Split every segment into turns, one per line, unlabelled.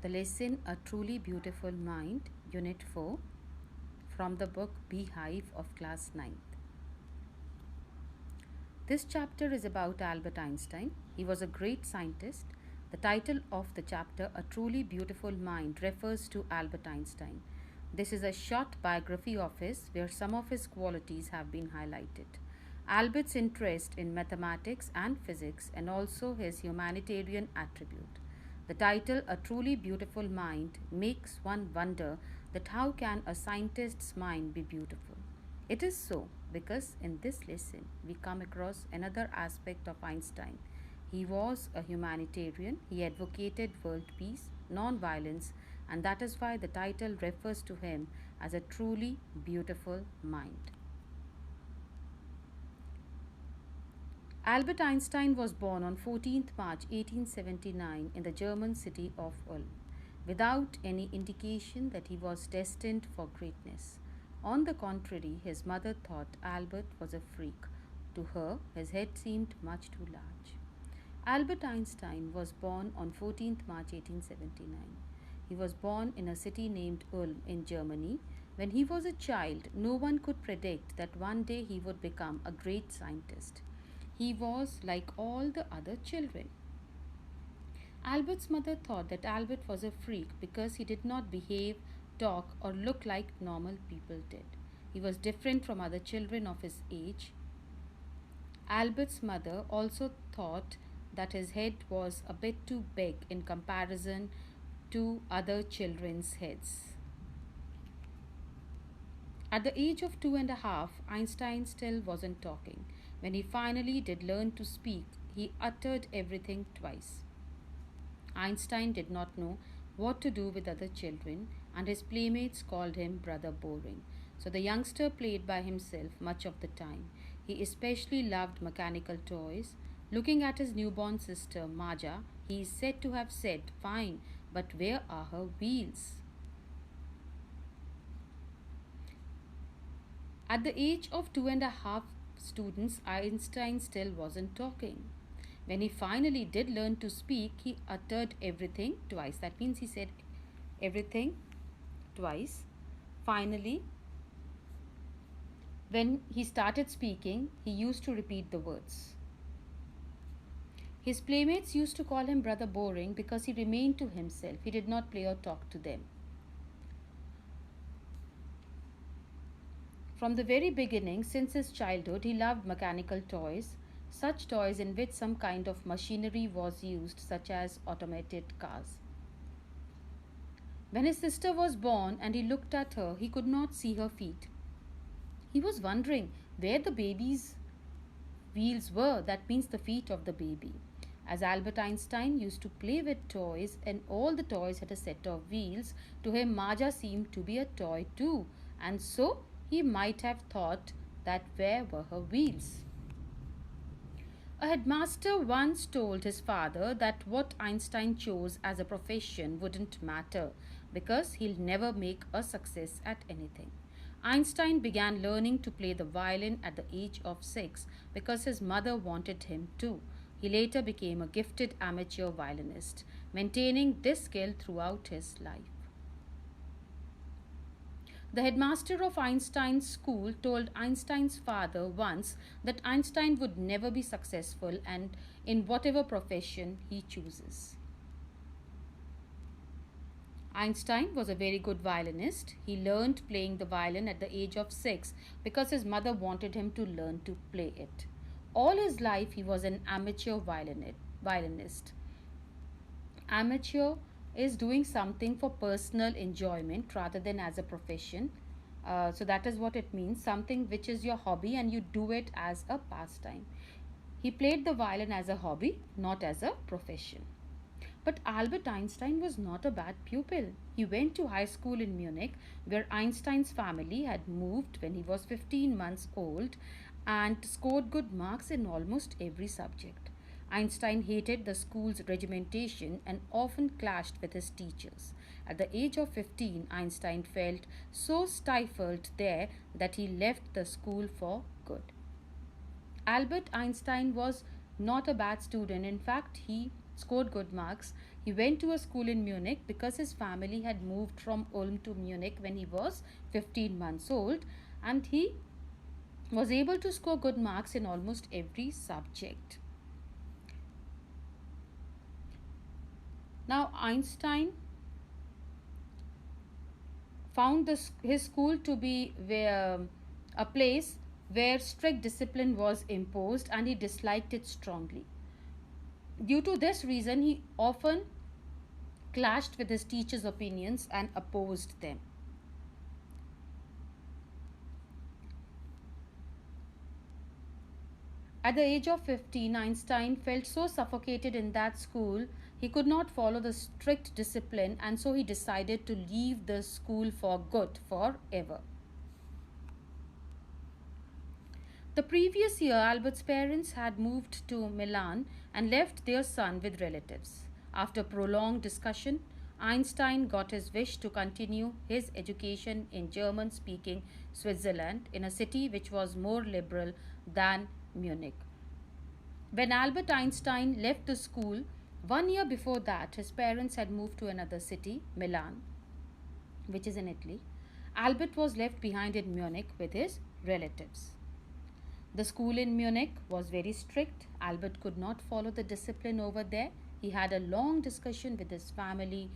The lesson A Truly Beautiful Mind, Unit 4, from the book Beehive of Class 9th. This chapter is about Albert Einstein. He was a great scientist. The title of the chapter, A Truly Beautiful Mind, refers to Albert Einstein. This is a short biography of his where some of his qualities have been highlighted. Albert's interest in mathematics and physics and also his humanitarian attribute. The title, A Truly Beautiful Mind, makes one wonder that how can a scientist's mind be beautiful? It is so because in this lesson we come across another aspect of Einstein. He was a humanitarian, he advocated world peace, non-violence, and that is why the title refers to him as a truly beautiful mind. Albert Einstein was born on 14th March 1879 in the German city of Ulm, without any indication that he was destined for greatness. On the contrary, his mother thought Albert was a freak. To her, his head seemed much too large. Albert Einstein was born on 14th March 1879. He was born in a city named Ulm in Germany. When he was a child, no one could predict that one day he would become a great scientist. He was like all the other children. Albert's mother thought that Albert was a freak because he did not behave, talk, or look like normal people did. He was different from other children of his age. Albert's mother also thought that his head was a bit too big in comparison to other children's heads. At the age of 2.5, Einstein still wasn't talking. When he finally did learn to speak, he uttered everything twice. Einstein did not know what to do with other children, and his playmates called him Brother Boring. So the youngster played by himself much of the time. He especially loved mechanical toys. Looking at his newborn sister, Maja, he is said to have said, "Fine, but where are her wheels?" At the age of 2.5 students, Einstein still wasn't talking. When he finally did learn to speak, he uttered everything twice. That means he said everything twice. Finally, when he started speaking, he used to repeat the words. His playmates used to call him Brother Boring because he remained to himself. He did not play or talk to them. From the very beginning, since his childhood, he loved mechanical toys, such toys in which some kind of machinery was used, such as automated cars. When his sister was born and he looked at her, he could not see her feet. He was wondering where the baby's wheels were, that means the feet of the baby. As Albert Einstein used to play with toys and all the toys had a set of wheels, to him Maja seemed to be a toy too, and so he might have thought that where were her wheels. A headmaster once told his father that what Einstein chose as a profession wouldn't matter because he'll never make a success at anything. Einstein began learning to play the violin at the age of 6 because his mother wanted him to. He later became a gifted amateur violinist, maintaining this skill throughout his life. The headmaster of Einstein's school told Einstein's father once that Einstein would never be successful and in whatever profession he chooses. Einstein was a very good violinist. He learned playing the violin at the age of 6 because his mother wanted him to learn to play it. All his life he was an amateur violinist. Amateur is doing something for personal enjoyment rather than as a profession. So that is what it means, something which is your hobby and you do it as a pastime. He played the violin as a hobby, not as a profession. But Albert Einstein was not a bad pupil. He went to high school in Munich, where Einstein's family had moved when he was 15 months old and scored good marks in almost every subject. Einstein hated the school's regimentation and often clashed with his teachers. At the age of 15, Einstein felt so stifled there that he left the school for good. Albert Einstein was not a bad student. In fact, he scored good marks. He went to a school in Munich because his family had moved from Ulm to Munich when he was 15 months old, and he was able to score good marks in almost every subject. Now, Einstein found his school to be a place where strict discipline was imposed, and he disliked it strongly. Due to this reason, he often clashed with his teachers' opinions and opposed them. At the age of 15, Einstein felt so suffocated in that school he could not follow the strict discipline, and so he decided to leave the school for good, forever. The previous year, Albert's parents had moved to Milan and left their son with relatives. After prolonged discussion, Einstein got his wish to continue his education in German speaking Switzerland, in a city which was more liberal than Munich. When Albert Einstein left the school, 1 year before that, his parents had moved to another city, Milan, which is in Italy. Albert was left behind in Munich with his relatives. The school in Munich was very strict. Albert could not follow the discipline over there. He had a long discussion with his family,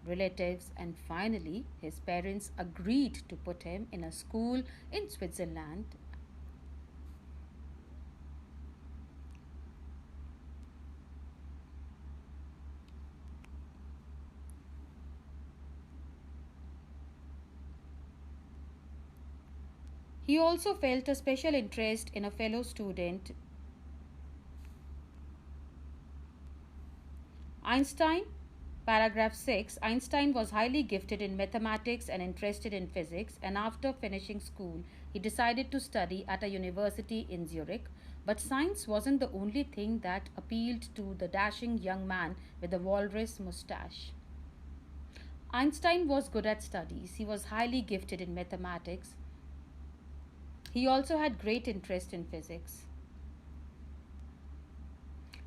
relatives, and finally, his parents agreed to put him in a school in Switzerland. He also felt a special interest in a fellow student, Einstein. Paragraph 6. Einstein was highly gifted in mathematics and interested in physics, and after finishing school, he decided to study at a university in Zurich. But science wasn't the only thing that appealed to the dashing young man with the walrus mustache. Einstein was good at studies. He was highly gifted in mathematics. He also had great interest in physics.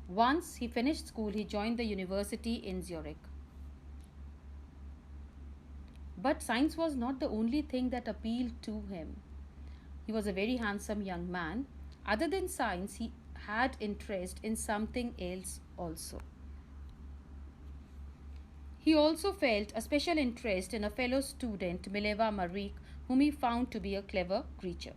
Once he finished school, he joined the university in Zurich. But science was not the only thing that appealed to him. He was a very handsome young man. Other than science, he had interest in something else also. He also felt a special interest in a fellow student, Mileva Maric, whom he found to be a clever creature.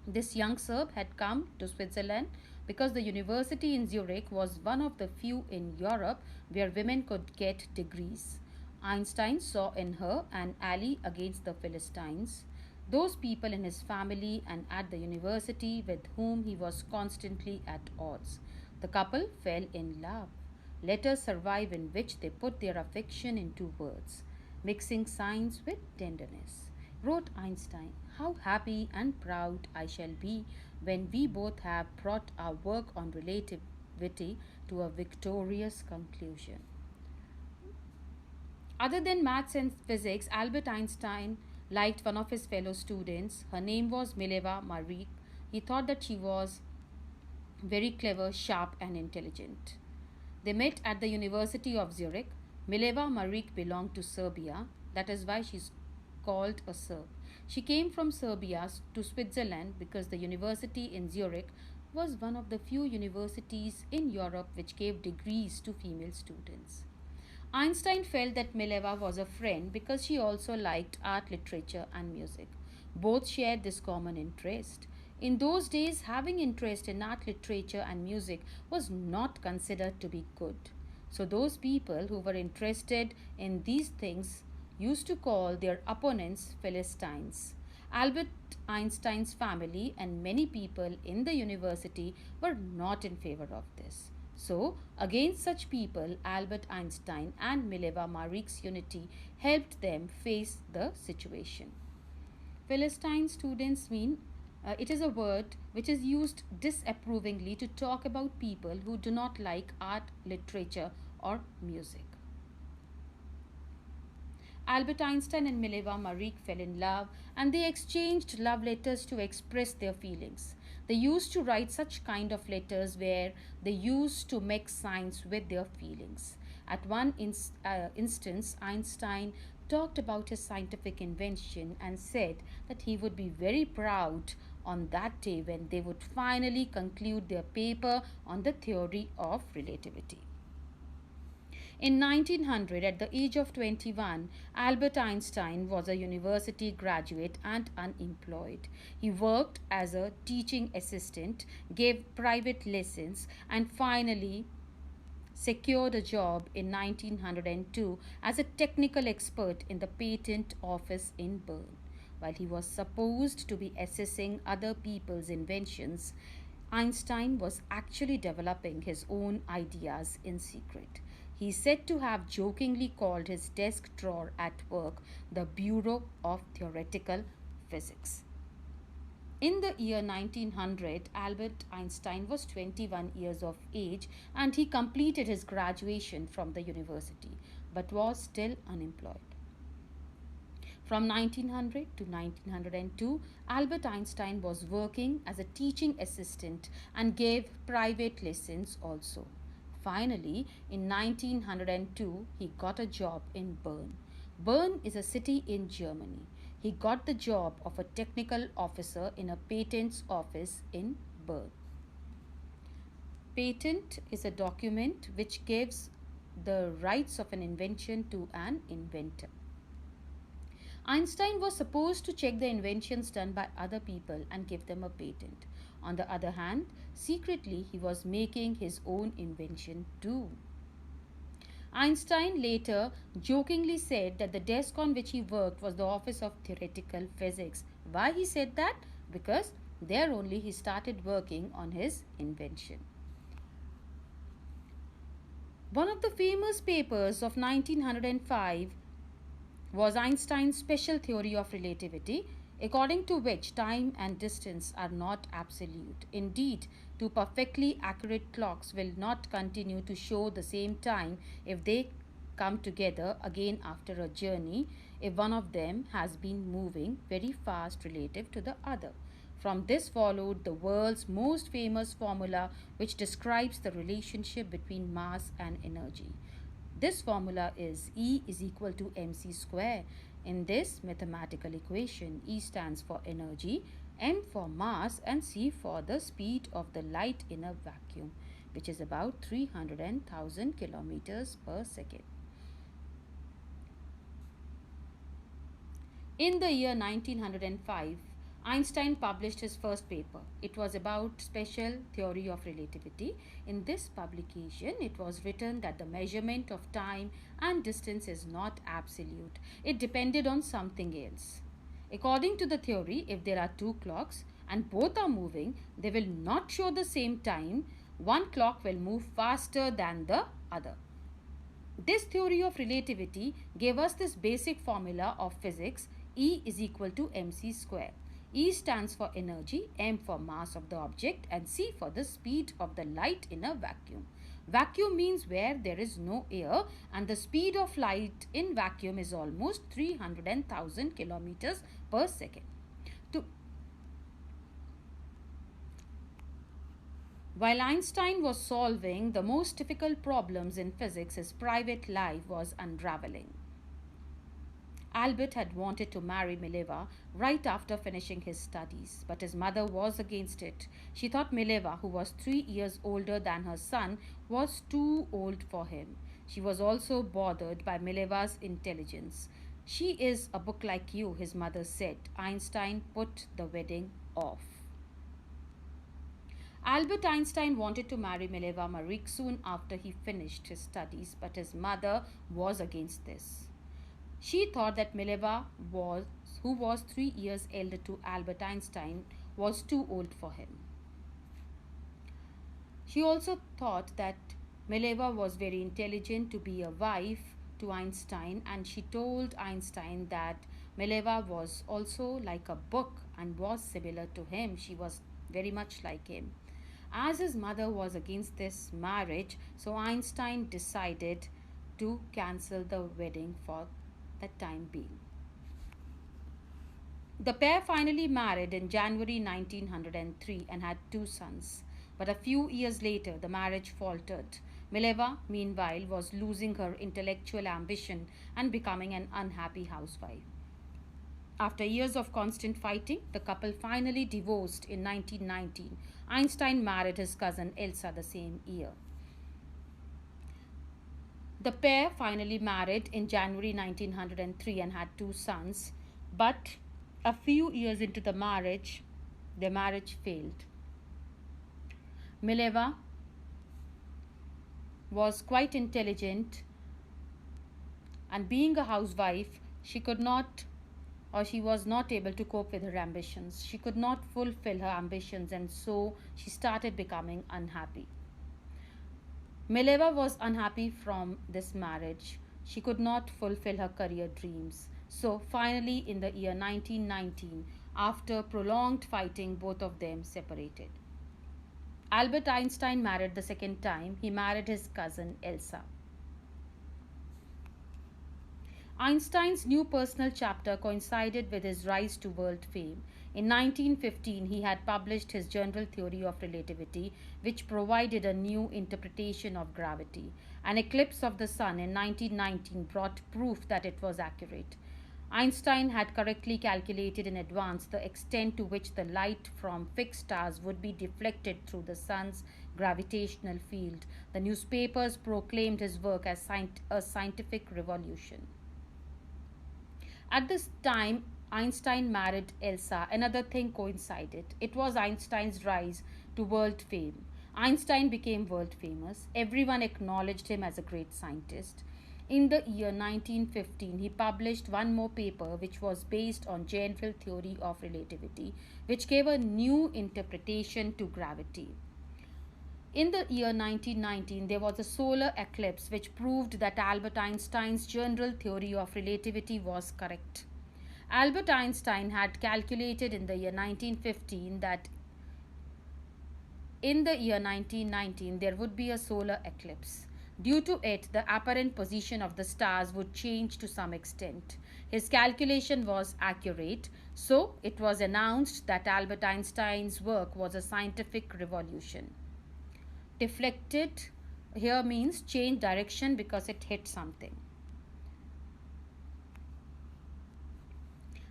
This young Serb had come to Switzerland because the university in Zurich was one of the few in Europe where women could get degrees. Einstein saw in her an ally against the Philistines, those people in his family and at the university with whom he was constantly at odds. The couple fell in love. Letters survive in which they put their affection into words, mixing science with tenderness. Wrote Einstein, "How happy and proud I shall be when we both have brought our work on relativity to a victorious conclusion." Other than maths and physics, Albert Einstein liked one of his fellow students. Her name was Mileva Maric. He thought that she was very clever, sharp, and intelligent. They met at the University of Zurich. Mileva Maric belonged to Serbia. That is why she's called a Serb. She came from Serbia to Switzerland because the university in Zurich was one of the few universities in Europe which gave degrees to female students. Einstein felt that Mileva was a friend because she also liked art, literature, and music. Both shared this common interest. In those days, having interest in art, literature, and music was not considered to be good. So, those people who were interested in these things used to call their opponents Philistines. Albert Einstein's family and many people in the university were not in favor of this. So, against such people, Albert Einstein and Mileva Maric's unity helped them face the situation. Philistine students mean it is a word which is used disapprovingly to talk about people who do not like art, literature, or music. Albert Einstein and Mileva Maric fell in love and they exchanged love letters to express their feelings. They used to write such kind of letters where they used to mix science with their feelings. At one instance, Einstein talked about his scientific invention and said that he would be very proud on that day when they would finally conclude their paper on the theory of relativity. In 1900, at the age of 21, Albert Einstein was a university graduate and unemployed. He worked as a teaching assistant, gave private lessons, and finally secured a job in 1902 as a technical expert in the patent office in Bern. While he was supposed to be assessing other people's inventions, Einstein was actually developing his own ideas in secret. He is said to have jokingly called his desk drawer at work the Bureau of Theoretical Physics. In the year 1900, Albert Einstein was 21 years of age and he completed his graduation from the university but was still unemployed. From 1900 to 1902, Albert Einstein was working as a teaching assistant and gave private lessons also. Finally, in 1902, he got a job in Bern. Bern is a city in Germany. He got the job of a technical officer in a patents office in Bern. Patent is a document which gives the rights of an invention to an inventor. Einstein was supposed to check the inventions done by other people and give them a patent. On the other hand, secretly he was making his own invention too. Einstein later jokingly said that the desk on which he worked was the Office of Theoretical Physics. Why he said that? Because there only he started working on his invention. One of the famous papers of 1905 was Einstein's special theory of relativity, according to which time and distance are not absolute. Indeed, two perfectly accurate clocks will not continue to show the same time if they come together again after a journey if one of them has been moving very fast relative to the other. From this followed the world's most famous formula which describes the relationship between mass and energy. This formula is E is equal to mc square. In this mathematical equation, E stands for energy, m for mass and c for the speed of the light in a vacuum, which is about 300,000 kilometers per second. In the year 1905, Einstein published his first paper. It was about special theory of relativity. In this publication, it was written that the measurement of time and distance is not absolute. It depended on something else. According to the theory, if there are two clocks and both are moving, they will not show the same time. One clock will move faster than the other. This theory of relativity gave us this basic formula of physics: E is equal to mc square. E stands for energy, m for mass of the object and c for the speed of the light in a vacuum. Vacuum means where there is no air, and the speed of light in vacuum is almost 300,000 kilometers per second. While Einstein was solving the most difficult problems in physics, his private life was unraveling. Albert had wanted to marry Mileva right after finishing his studies, but his mother was against it. She thought Mileva, who was 3 years older than her son, was too old for him. She was also bothered by Mileva's intelligence. She is a book like you, his mother said. Einstein put the wedding off. Albert Einstein wanted to marry Mileva Maric soon after he finished his studies, but his mother was against this. She thought that Mileva, who was 3 years elder to Albert Einstein, was too old for him. She also thought that Mileva was very intelligent to be a wife to Einstein, and she told Einstein that Mileva was also like a book and was similar to him. She was very much like him. As his mother was against this marriage, so Einstein decided to cancel the wedding for the time being. The pair finally married in January 1903 and had 2 sons. But a few years later, the marriage faltered. Mileva, meanwhile, was losing her intellectual ambition and becoming an unhappy housewife. After years of constant fighting, the couple finally divorced in 1919. Einstein married his cousin Elsa the same year. The pair finally married in January 1903 and had two sons, but a few years into their marriage failed. Mileva was quite intelligent, and being a housewife, she was not able to cope with her ambitions. She could not fulfill her ambitions, and so she started becoming unhappy. Mileva was unhappy from this marriage. She could not fulfill her career dreams. So finally, in the year 1919, after prolonged fighting, both of them separated. Albert Einstein married the second time. He married his cousin Elsa. Einstein's new personal chapter coincided with his rise to world fame. In 1915, he had published his General Theory of Relativity, which provided a new interpretation of gravity. An eclipse of the sun in 1919 brought proof that it was accurate. Einstein had correctly calculated in advance the extent to which the light from fixed stars would be deflected through the sun's gravitational field. The newspapers proclaimed his work as a scientific revolution. At this time, Einstein married Elsa. Another thing coincided. It was Einstein's rise to world fame. Einstein became world famous. Everyone acknowledged him as a great scientist. In the year 1915, he published one more paper which was based on general theory of relativity, which gave a new interpretation to gravity. In the year 1919, there was a solar eclipse which proved that Albert Einstein's general theory of relativity was correct. Albert Einstein had calculated in the year 1915 that in the year 1919 there would be a solar eclipse. Due to it, the apparent position of the stars would change to some extent. His calculation was accurate, so it was announced that Albert Einstein's work was a scientific revolution. Deflected here means change direction because it hit something.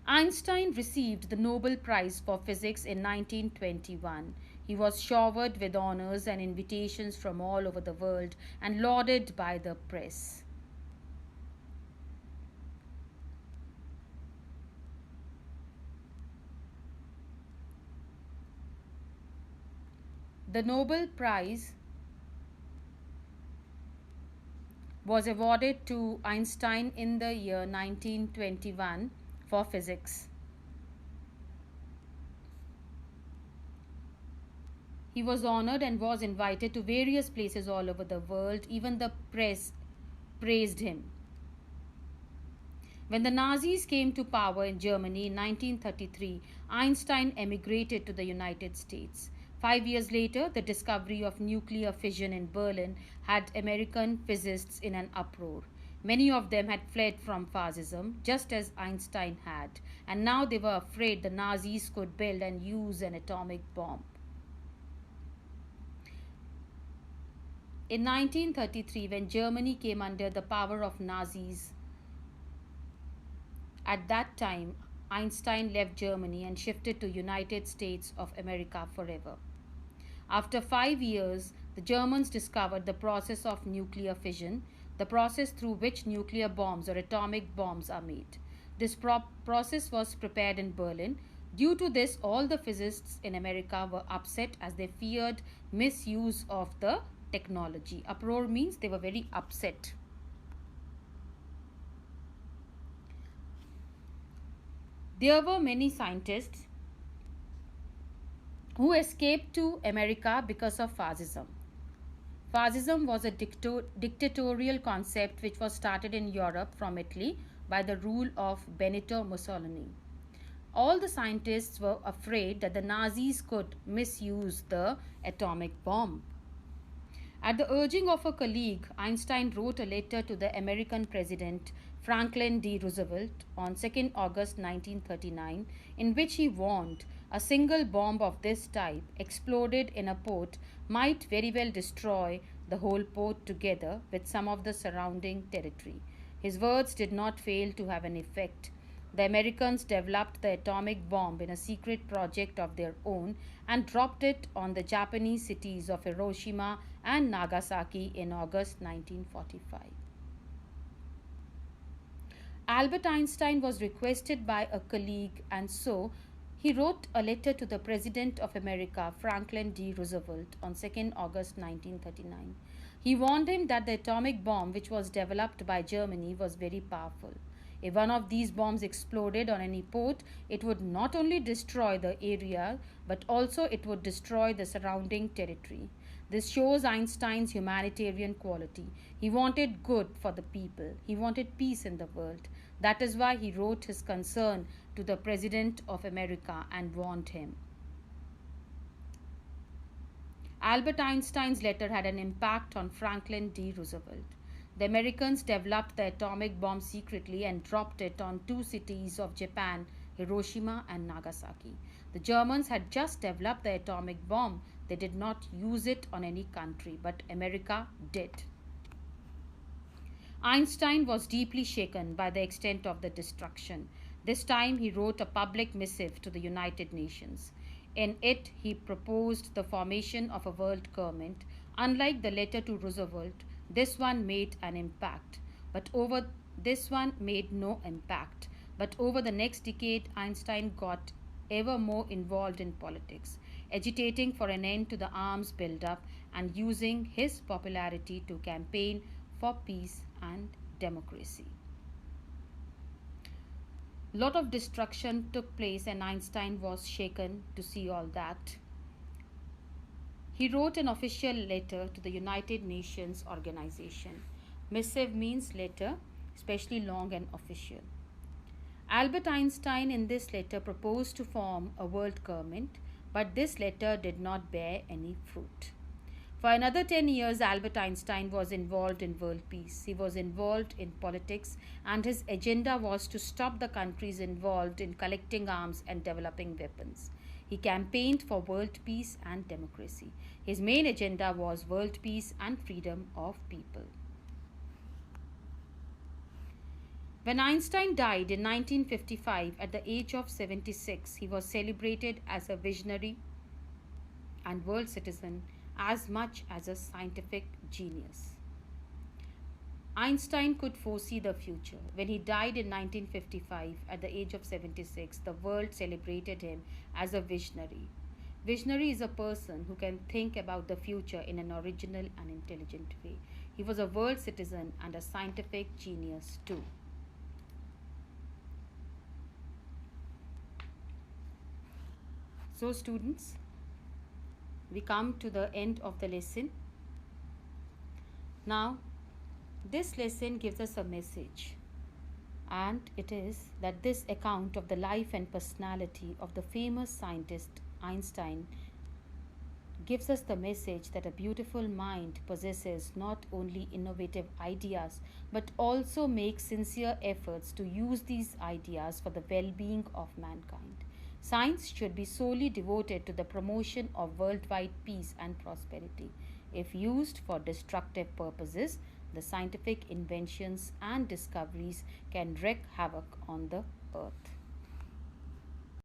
Einstein received the Nobel Prize for Physics in 1921. He was showered with honors and invitations from all over the world and lauded by the press. The Nobel Prize was awarded to Einstein in the year 1921 for physics. He was honored and was invited to various places all over the world. Even the press praised him. When the Nazis came to power in Germany in 1933, Einstein emigrated to the United States. 5 years later, the discovery of nuclear fission in Berlin had American physicists in an uproar. Many of them had fled from fascism, just as Einstein had, and now they were afraid the Nazis could build and use an atomic bomb. In 1933, when Germany came under the power of Nazis, at that time, Einstein left Germany and shifted to United States of America forever. After 5 years, the Germans discovered the process of nuclear fission, the process through which nuclear bombs or atomic bombs are made. This process was prepared in Berlin. Due to this, all the physicists in America were upset as they feared misuse of the technology. Uproar means they were very upset. There were many scientists who escaped to America because of fascism. Fascism was a dictatorial concept which was started in Europe from Italy by the rule of Benito Mussolini. All the scientists were afraid that the Nazis could misuse the atomic bomb. At the urging of a colleague, Einstein wrote a letter to the American President Franklin D. Roosevelt on 2nd August 1939, in which he warned a single bomb of this type exploded in a port might very well destroy the whole port together with some of the surrounding territory. His words did not fail to have an effect. The Americans developed the atomic bomb in a secret project of their own and dropped it on the Japanese cities of Hiroshima and Nagasaki in August 1945. Albert Einstein was requested by a colleague, and so he wrote a letter to the President of America, Franklin D. Roosevelt, on 2nd August 1939. He warned him that the atomic bomb, which was developed by Germany, was very powerful. If one of these bombs exploded on any port, it would not only destroy the area, but also it would destroy the surrounding territory. This shows Einstein's humanitarian quality. He wanted good for the people. He wanted peace in the world. That is why he wrote his concern to the President of America and warned him. Albert Einstein's letter had an impact on Franklin D. Roosevelt. The Americans developed the atomic bomb secretly and dropped it on two cities of Japan, Hiroshima and Nagasaki. The Germans had just developed the atomic bomb. They did not use it on any country, but America did. Einstein was deeply shaken by the extent of the destruction. This time he wrote a public missive to the United Nations. In it, he proposed the formation of a world government. Unlike the letter to Roosevelt, this one made an impact, but over this one made no impact. But over the next decade, Einstein got ever more involved in politics, agitating for an end to the arms buildup and using his popularity to campaign for peace and democracy. Lot of destruction took place and Einstein was shaken to see all that. He wrote an official letter to the United Nations organization. Missive means letter, especially long and official. Albert Einstein in this letter proposed to form a world government, but this letter did not bear any fruit. For another 10 years, Albert Einstein was involved in world peace. He was involved in politics, and his agenda was to stop the countries involved in collecting arms and developing weapons. He campaigned for world peace and democracy. His main agenda was world peace and freedom of people. When Einstein died in 1955 at the age of 76, he was celebrated as a visionary and world citizen as much as a scientific genius. Einstein could foresee the future. When he died in 1955 at the age of 76, the world celebrated him as a visionary. Visionary is a person who can think about the future in an original and intelligent way. He was a world citizen and a scientific genius too. So students, we come to the end of the lesson. Now, this lesson gives us a message, and it is that this account of the life and personality of the famous scientist Einstein gives us the message that a beautiful mind possesses not only innovative ideas but also makes sincere efforts to use these ideas for the well-being of mankind. Science should be solely devoted to the promotion of worldwide peace and prosperity. If used for destructive purposes, the scientific inventions and discoveries can wreak havoc on the earth.